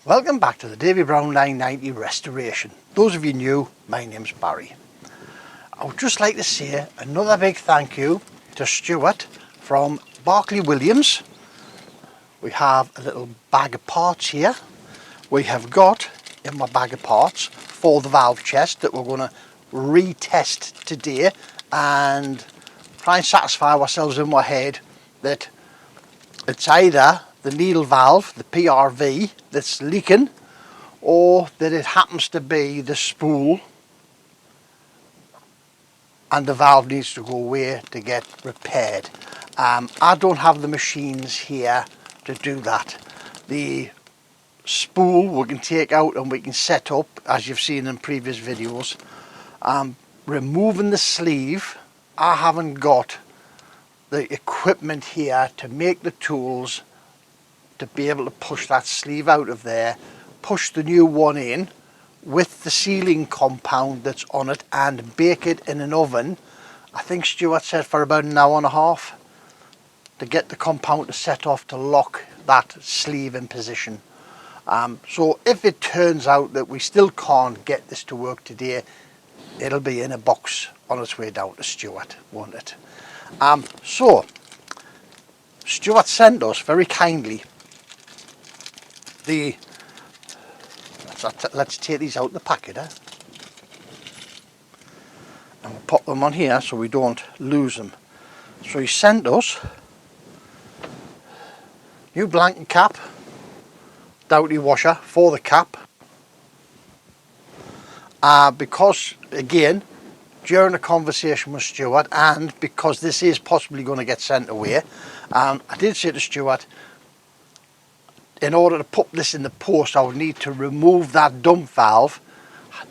Welcome back to the Davy Brown 990 restoration. Those of you new, my name's Barry. I would just like to say another big thank you to Stuart from Barclay Williams. We have a little bag of parts here. We have got in my bag of parts for the valve chest that we're going to retest today and try and satisfy ourselves in our head that it's either the needle valve, the PRV, that's leaking, or that it happens to be the spool and the valve needs to go away to get repaired. I don't have the machines here to do that. The spool we can take out and we can set up, as you've seen in previous videos. Removing the sleeve, I haven't got the equipment here to make the tools to be able to push that sleeve out of there, push the new one in with the sealing compound that's on it and bake it in an oven. I think Stuart said for about an hour and a half to get the compound to set off to lock that sleeve in position. So if it turns out that we still can't get this to work today, it'll be in a box on its way down to Stuart, won't it? So Stuart sent us very kindly let's take these out the packet and we'll pop them on here so we don't lose them. So he sent us new blanket cap, doughty washer for the cap, because again during a conversation with Stuart and because this is possibly going to get sent away, I did say to Stuart, in order to put this in the post I would need to remove that dump valve.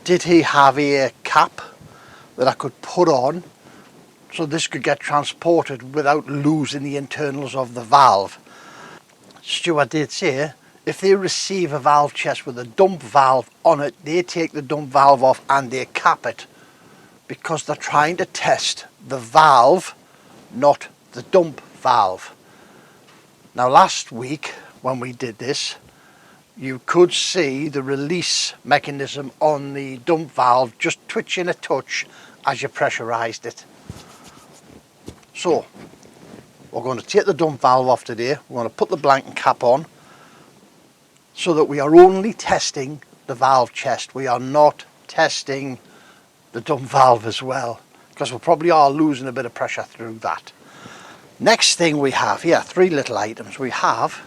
Did he have a cap that I could put on so this could get transported without losing the internals of the valve? Stuart did say if they receive a valve chest with a dump valve on it, they take the dump valve off and they cap it, because they're trying to test the valve, not the dump valve. Now last week when we did this, you could see the release mechanism on the dump valve just twitching a touch as you pressurized it. So we're going to take the dump valve off today. We're going to put the blanket cap on so that we are only testing the valve chest. We are not testing the dump valve as well, because we probably are losing a bit of pressure through that. Next thing we have here, three little items. We have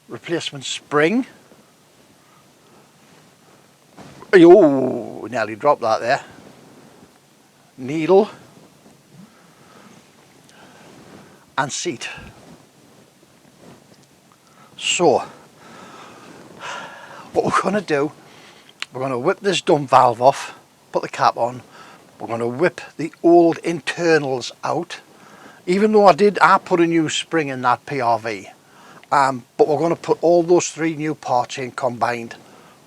replacement spring. Oh, nearly dropped that there. Needle and seat. So what we're going to do, we're going to whip this dump valve off, put the cap on, we're going to whip the old internals out, even though I put a new spring in that PRV. But we're going to put all those three new parts in combined,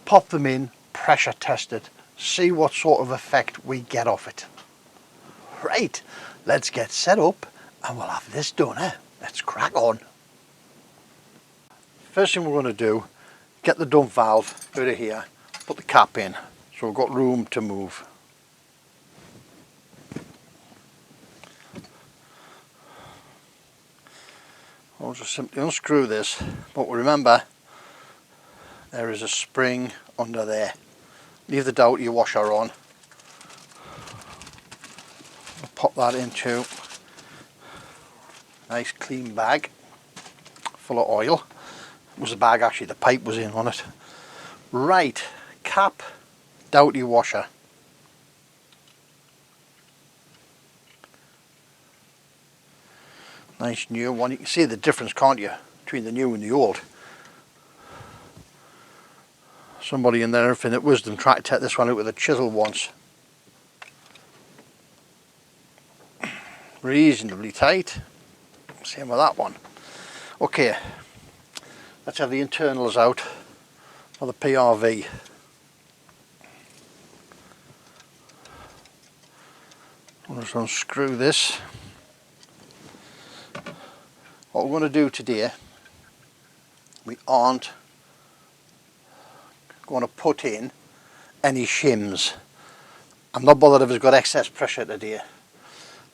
pop them in, pressure test it, see what sort of effect we get off it. Right, let's get set up and we'll have this done, eh? Let's crack on. First thing we're going to do, get the dump valve out of here, put the cap in so we've got room to move. I'll just simply unscrew this, but remember there is a spring under there. Leave the doughty washer on. I'll pop that into a nice clean bag full of oil. It was a bag actually, the pipe was in on it. Right, cap, doughty washer. Nice new one. You can see the difference, can't you, between the new and the old. Somebody in their infinite wisdom tried to take this one out with a chisel once. Reasonably tight. Same with that one. Okay, let's have the internals out for the PRV. I'll just unscrew this. What we're going to do today, we aren't going to put in any shims. I'm not bothered if it's got excess pressure today,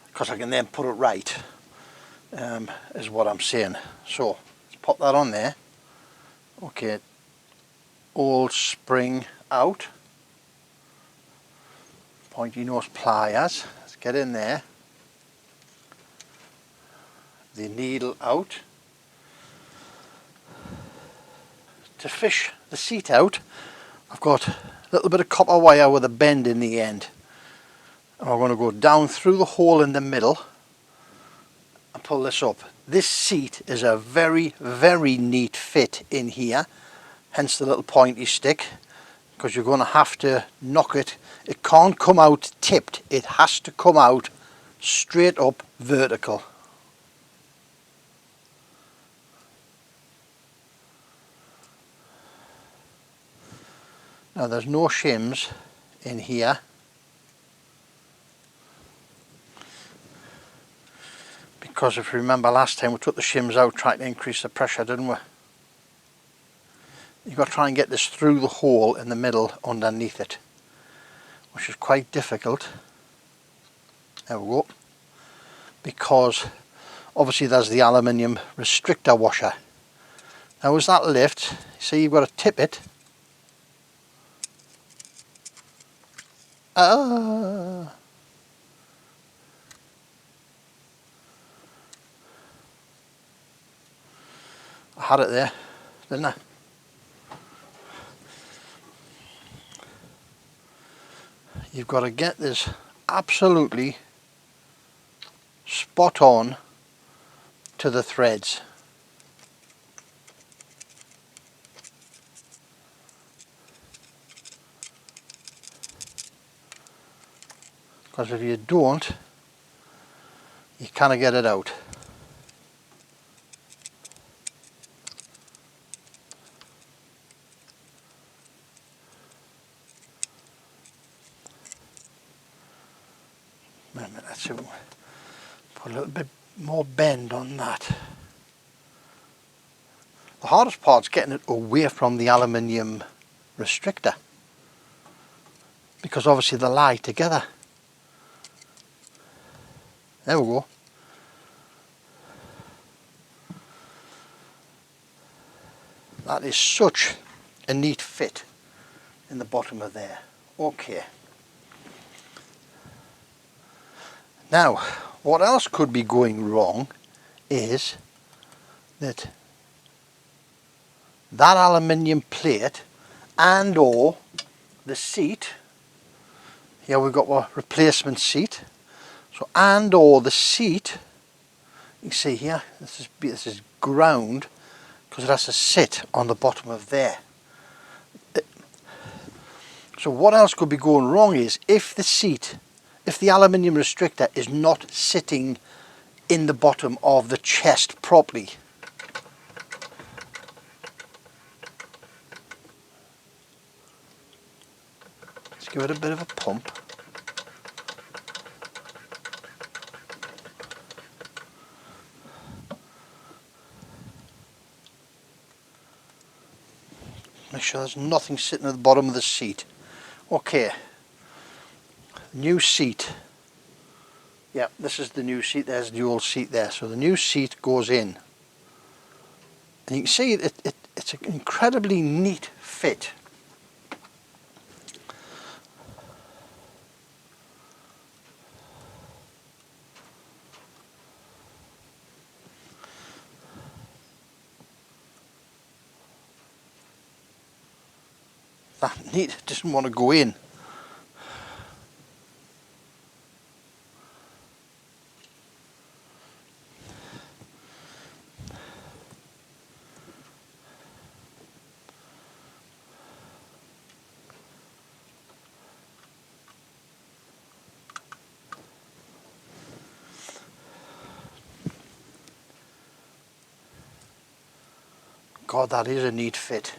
because I can then put it right, is what I'm saying. So let's pop that on there. Okay, old spring out, pointy nose pliers, let's get in there, the needle out. To fish the seat out, I've got a little bit of copper wire with a bend in the end, and we're going to go down through the hole in the middle and pull this up. This seat is a very, very neat fit in here, hence the little pointy stick, because you're going to have to knock it. It can't come out tipped, it has to come out straight up vertical. Now there's no shims in here, because if you remember last time we took the shims out trying to increase the pressure, didn't we? You've got to try and get this through the hole in the middle underneath it, which is quite difficult. There we go. Because obviously there's the aluminium restrictor washer. Now as that lifts, see, you've got to tip it. I had it there, didn't I? You've got to get this absolutely spot on to the threads. Because if you don't, you can't get it out. Wait a minute, let's put a little bit more bend on that. The hardest part's getting it away from the aluminium restrictor, because obviously they lie together. There we go. That is such a neat fit in the bottom of there. Okay. Now, what else could be going wrong is that aluminium plate and or the seat, here we've got a replacement seat, so and or the seat, you can see here, this is ground, because it has to sit on the bottom of there. So what else could be going wrong is if the aluminium restrictor is not sitting in the bottom of the chest properly. Let's give it a bit of a pump. Make sure there's nothing sitting at the bottom of the seat. Okay, new seat. Yeah, this is the new seat, there's the old seat there. So the new seat goes in. And you can see it's an incredibly neat fit. That neat, doesn't want to go in. God, that is a neat fit.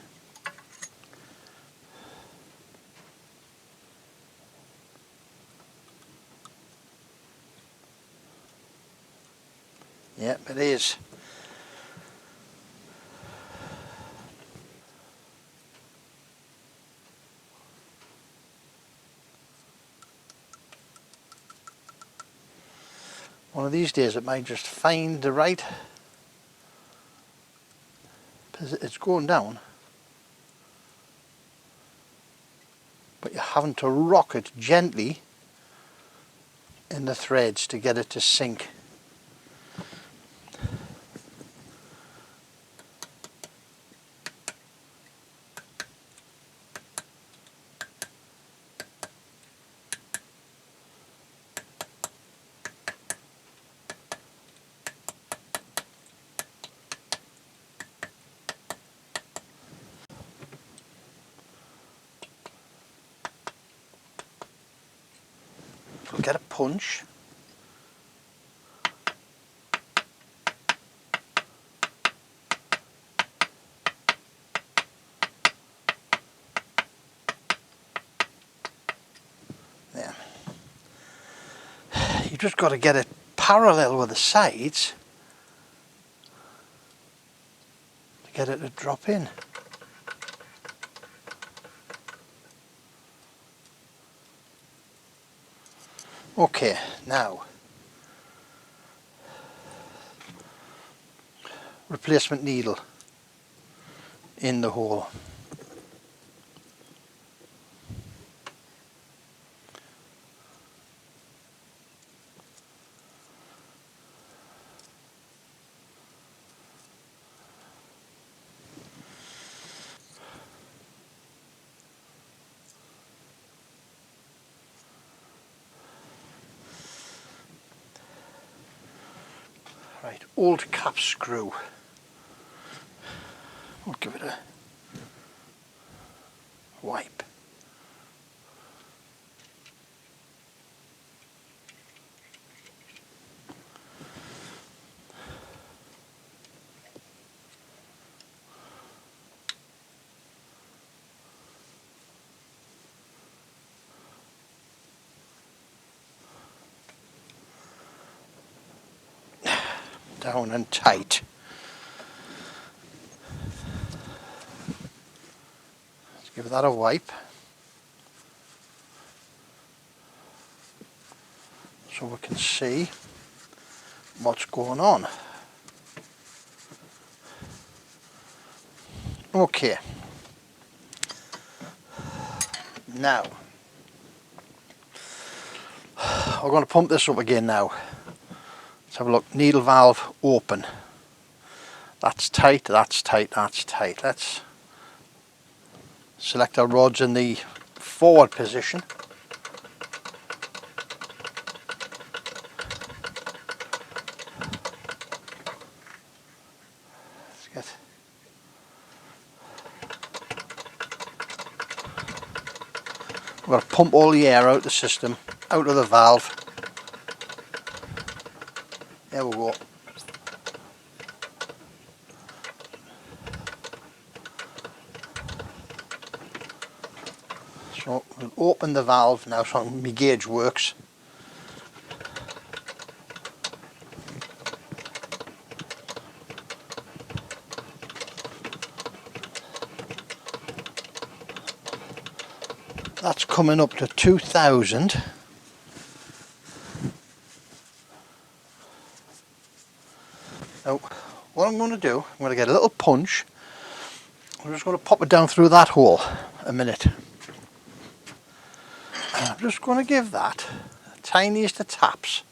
Yep, it is. One of these days it might just find the right, it's going down, but you're having to rock it gently in the threads to get it to sink. We'll get a punch. There. You just got to get it parallel with the sides to get it to drop in. Okay, now replacement needle in the hole. Right, old cap screw. We'll give it a wipe. Down and tight. Let's give that a wipe so we can see what's going on. Okay, now we're going to pump this up again now. Let's have a look. Needle valve open. That's tight, that's tight, that's tight. Let's select our rods in the forward position. Let's get we've got to pump all the air out of the system, out of the valve. There we go. So we'll open the valve now so my gauge works. That's coming up to 2000. Now, what I'm going to do, I'm going to get a little punch. I'm just going to pop it down through that hole a minute. And I'm just going to give that the tiniest of taps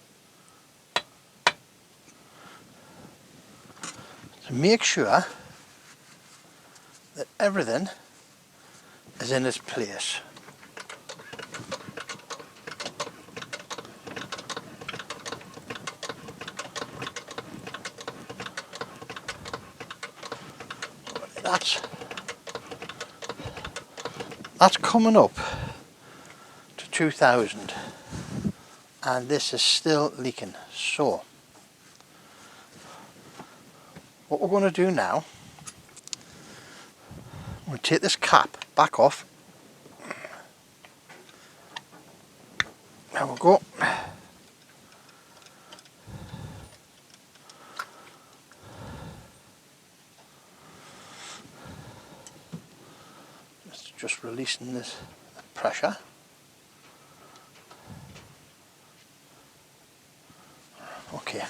to make sure that everything is in its place. That's coming up to 2000 and this is still leaking. So what we're going to do now, I'm going to take this cap back off. There we go. Just releasing this pressure. Okay,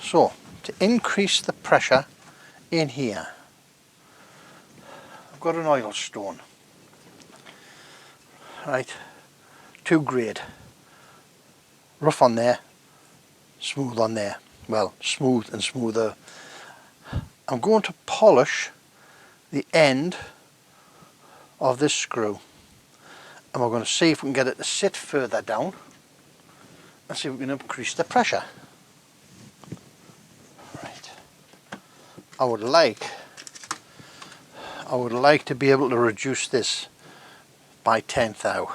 so to increase the pressure in here, I've got an oil stone, right, 2 grade, rough on there, smooth on there, well, smooth and smoother. I'm going to polish the end of this screw, and we're going to see if we can get it to sit further down and see if we can increase the pressure. Right. I would like to be able to reduce this by 10th thou.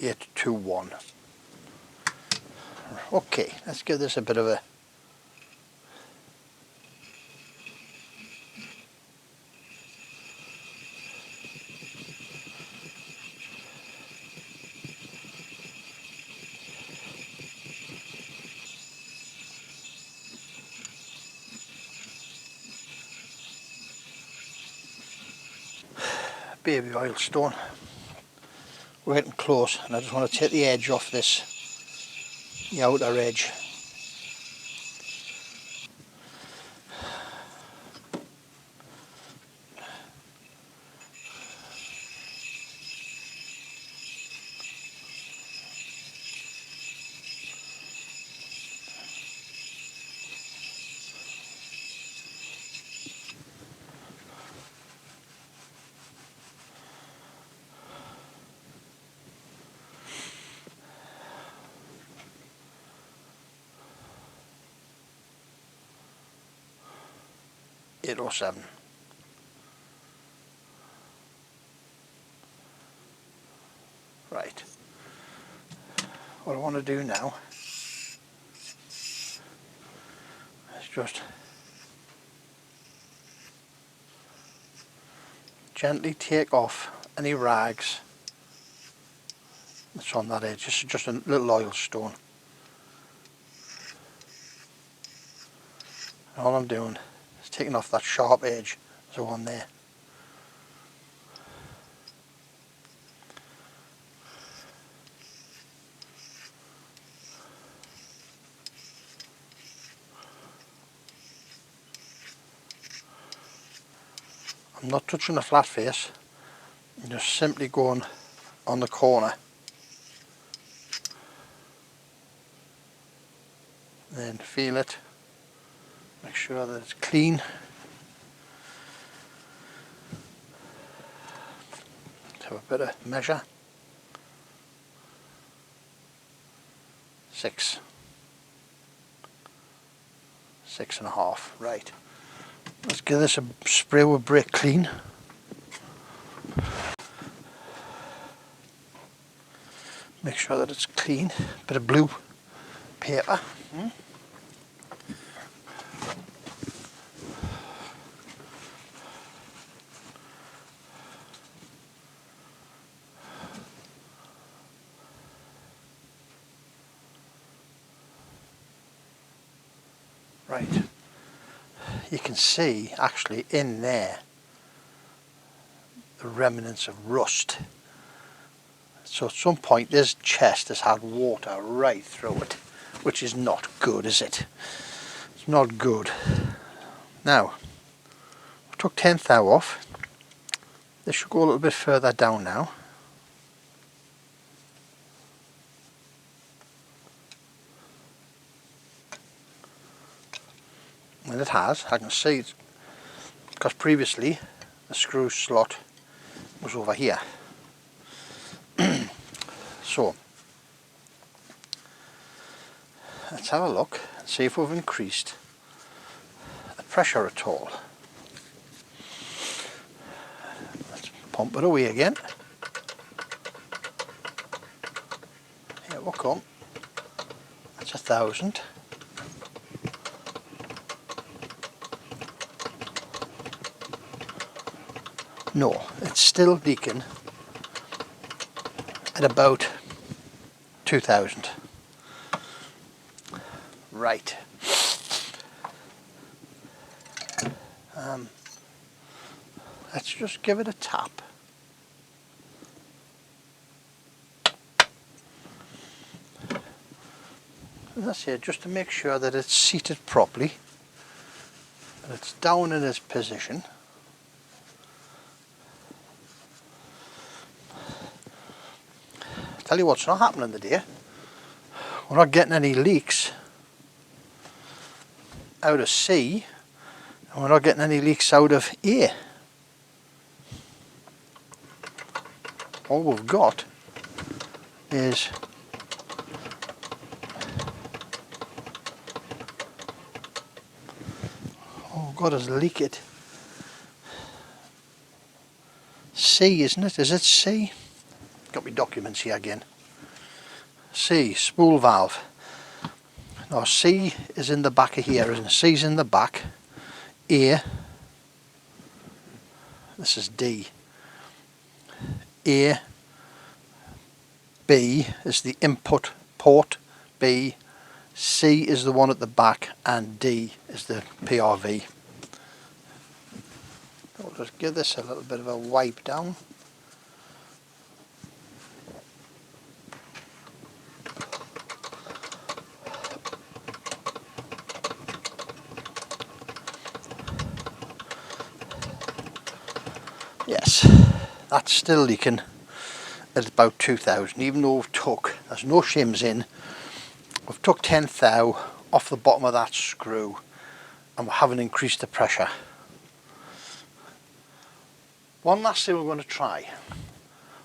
Eight, 2, 1. Okay, let's give this a bit of a baby oil stone. We're getting close, and I just want to take the edge off this, the outer edge. Eight or 7. Right. What I want to do now is just gently take off any rags that's on that edge. This is just a little oil stone. And all I'm doing is taking off that sharp edge that's on there. I'm not touching the flat face, I'm just simply going on the corner. Then feel it, make sure that it's clean. Let's have a bit of measure. 6. 6.5. Right. Let's give this a spray with brake clean. Make sure that it's clean. Bit of blue paper. Right. You can see actually in there the remnants of rust. So at some point this chest has had water right through it, which is not good, is it? It's not good. Now, I took 10th thou off. This should go a little bit further down now. And it has, I can see it, because previously the screw slot was over here. So, let's have a look and see if we've increased the pressure at all. Let's pump it away again. Here we come. That's 1,000. No, it's still leaking at at about 2000. Right. Let's just give it a tap. And that's it, just to make sure that it's seated properly, that it's down in its position. Tell you what's not happening today, we're not getting any leaks out of C, and we're not getting any leaks out of A. All we've got is leak it. C, isn't it? Is it C? Got my documents here again. C, spool valve. Now C is in the back of here, isn't it? C's in the back. A, this is D. A, B is the input port, B, C is the one at the back, and D is the PRV. I'll just give this a little bit of a wipe down. Yes, that's still leaking at about 2000, even though there's no shims in. We've took 10 thou off the bottom of that screw and we haven't increased the pressure. One last thing we're going to try.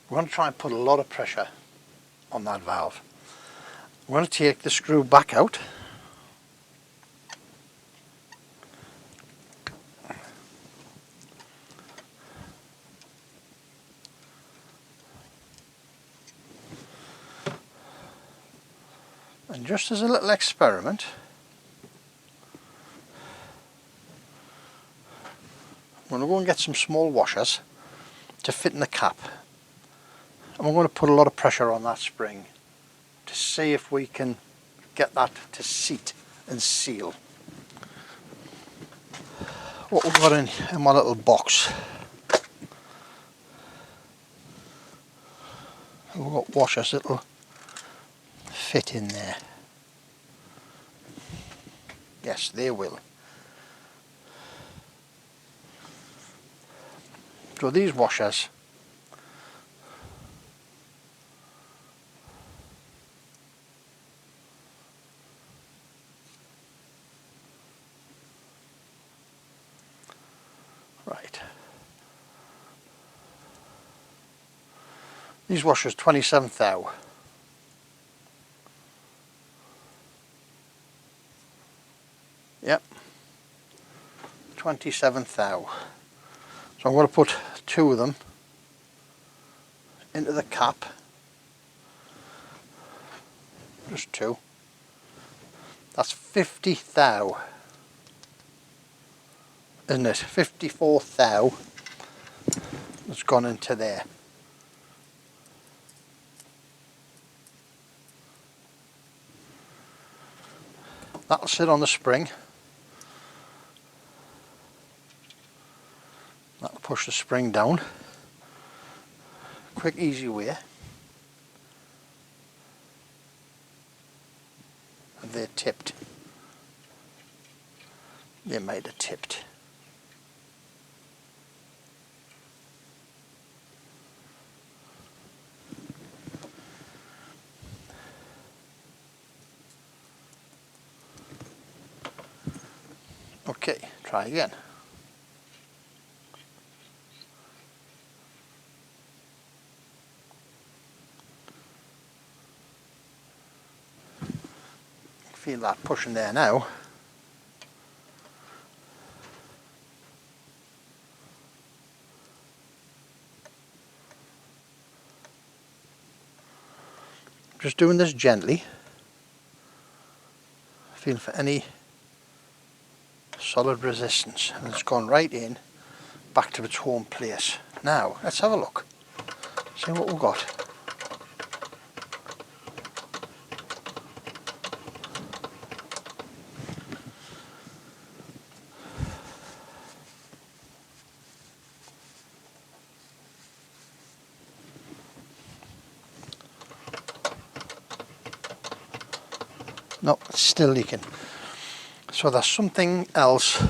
We're going to try and put a lot of pressure on that valve. We're going to take the screw back out. And just as a little experiment, I'm going to go and get some small washers to fit in the cap, and we're going to put a lot of pressure on that spring to see if we can get that to seat and seal. What we've got in my little box, we've got washers that'll fit in there. Yes, they will. So these washers right. These washers 27 thou. Yep, 27 thou. So I'm going to put two of them into the cap, just two. That's 50 thou, isn't it? 54 thou that's gone into there. That'll sit on the spring. That'll push the spring down. Quick, easy way. And they're tipped. They might have tipped. Okay, try again. Feel that pushing there now. Just doing this gently. Feel for any solid resistance, and it's gone right in, back to its home place. Now let's have a look, see what we've got. No, it's still leaking. So there's something else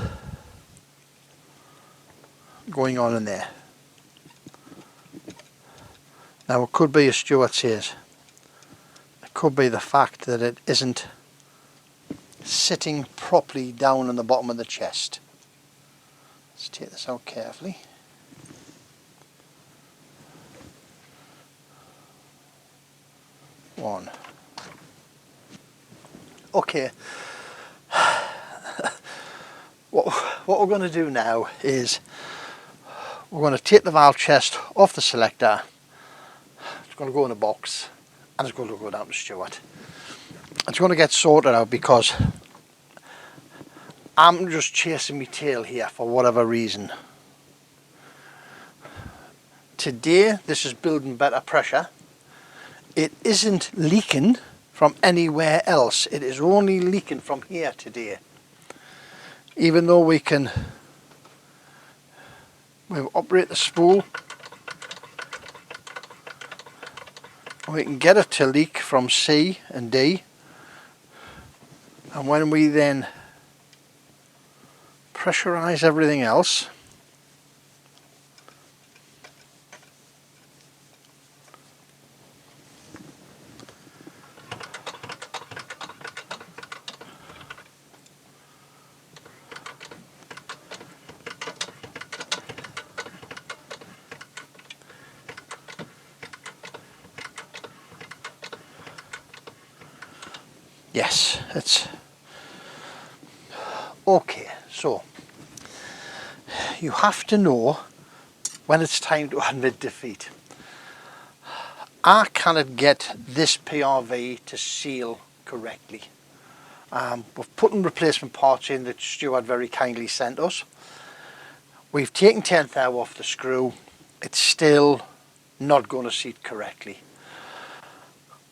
going on in there. Now it could be, as Stuart says, it could be the fact that it isn't sitting properly down on the bottom of the chest. Let's take this out carefully. One. Okay. What we're going to do now is we're going to take the valve chest off the selector. It's going to go in a box and it's going to go down to Stuart. It's going to get sorted out because I'm just chasing my tail here for whatever reason. Today this is building better pressure. It isn't leaking from anywhere else. It is only leaking from here today. Even though we operate the spool, we can get it to leak from C and D, and when we then pressurize everything else, yes, it's okay. So you have to know when it's time to admit defeat. I cannot get this PRV to seal correctly. We've put in replacement parts in that Stuart very kindly sent us. We've taken 10th thou off the screw. It's still not going to seat correctly.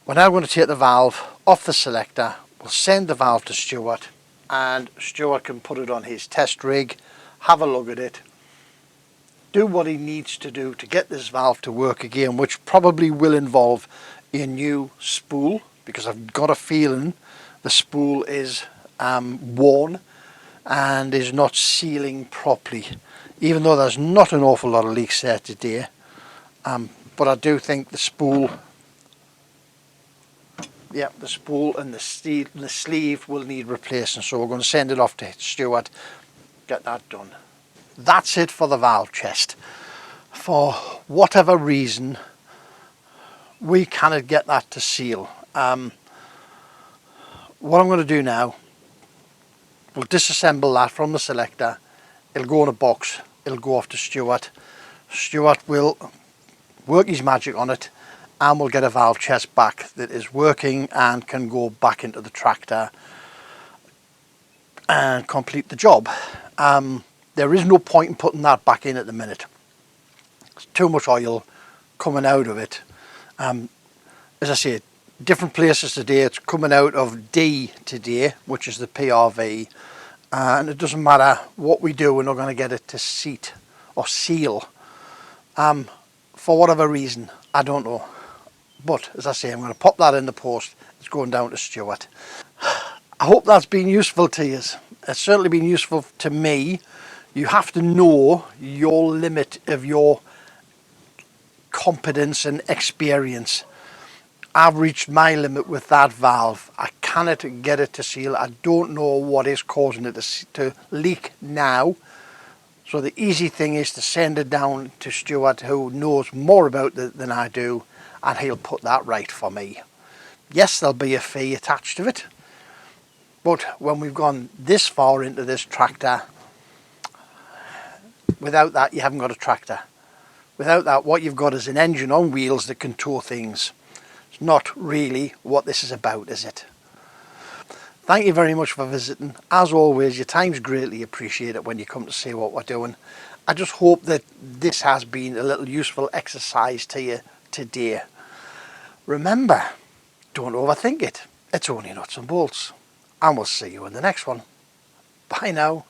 We're now going to take the valve off the selector. We'll send the valve to Stuart and Stuart can put it on his test rig, have a look at it, do what he needs to do to get this valve to work again, which probably will involve a new spool, because I've got a feeling the spool is worn and is not sealing properly, even though there's not an awful lot of leaks there today. But I do think the spool, yeah, the spool and the sleeve will need replacing, so we're going to send it off to Stuart, get that done. That's it for the valve chest. For whatever reason, we cannot get that to seal. What I'm going to do now, we'll disassemble that from the selector. It'll go in a box, it'll go off to Stuart. Stuart will work his magic on it and we'll get a valve chest back that is working and can go back into the tractor and complete the job. There is no point in putting that back in at the minute. There's too much oil coming out of it. As I say, different places today, it's coming out of D today, which is the PRV, and it doesn't matter what we do, we're not going to get it to seat or seal. For whatever reason, I don't know. But as I say, I'm going to pop that in the post. It's going down to Stuart. I hope that's been useful to you. It's certainly been useful to me. You have to know your limit of your competence and experience. I've reached my limit with that valve. I cannot get it to seal. I don't know what is causing it to leak now. So the easy thing is to send it down to Stuart, who knows more about it than I do, and he'll put that right for me. Yes, there'll be a fee attached to it, but when we've gone this far into this tractor, without that you haven't got a tractor. Without that, what you've got is an engine on wheels that can tow things. It's not really what this is about, is it? Thank you very much for visiting. As always, your time's greatly appreciated when you come to see what we're doing. I just hope that this has been a little useful exercise to you today. Remember, don't overthink it. It's only nuts and bolts. And we'll see you in the next one. Bye now.